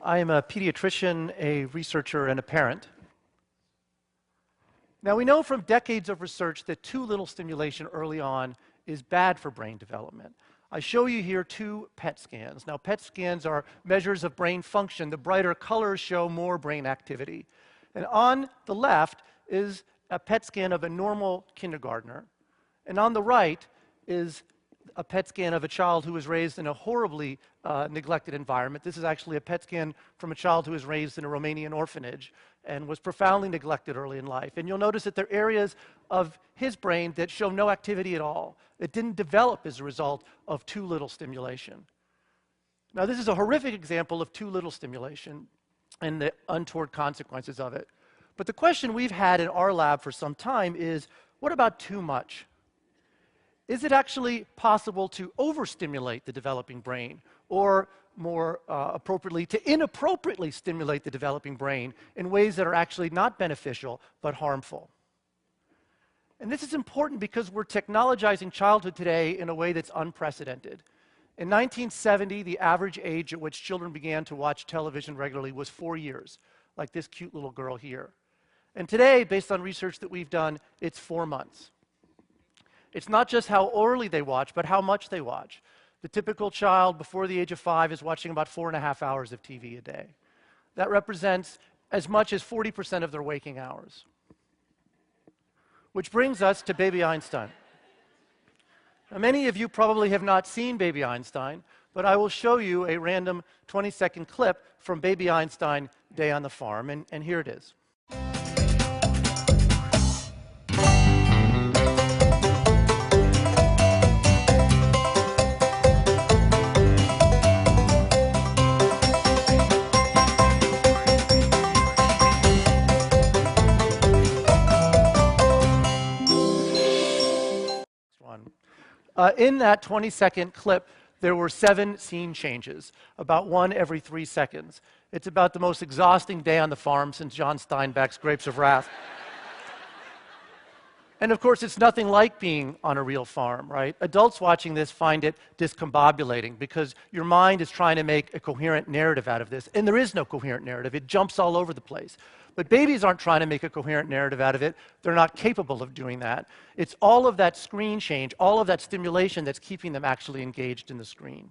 I am a pediatrician, a researcher, and a parent. Now, we know from decades of research that too little stimulation early on is bad for brain development. I show you here two PET scans. Now, PET scans are measures of brain function. The brighter colors show more brain activity. And on the left is a PET scan of a normal kindergartner. And on the right is a PET scan of a child who was raised in a horribly neglected environment. This is actually a PET scan from a child who was raised in a Romanian orphanage and was profoundly neglected early in life. And you'll notice that there are areas of his brain that show no activity at all. It didn't develop as a result of too little stimulation. Now, this is a horrific example of too little stimulation and the untoward consequences of it. But the question we've had in our lab for some time is, what about too much? Is it actually possible to overstimulate the developing brain, or more appropriately, to inappropriately stimulate the developing brain in ways that are actually not beneficial but harmful? And this is important because we're technologizing childhood today in a way that's unprecedented. In 1970, the average age at which children began to watch television regularly was 4 years, like this cute little girl here. And today, based on research that we've done, it's 4 months. It's not just how early they watch, but how much they watch. The typical child before the age of 5 is watching about 4.5 hours of TV a day. That represents as much as 40% of their waking hours. Which brings us to Baby Einstein. Now, many of you probably have not seen Baby Einstein, but I will show you a random 20-second clip from Baby Einstein Day on the Farm, and here it is. In that 20-second clip, there were 7 scene changes, about 1 every 3 seconds. It's about the most exhausting day on the farm since John Steinbeck's Grapes of Wrath. And of course, it's nothing like being on a real farm, right? Adults watching this find it discombobulating because your mind is trying to make a coherent narrative out of this, and there is no coherent narrative. It jumps all over the place. But babies aren't trying to make a coherent narrative out of it. They're not capable of doing that. It's all of that screen change, all of that stimulation that's keeping them actually engaged in the screen.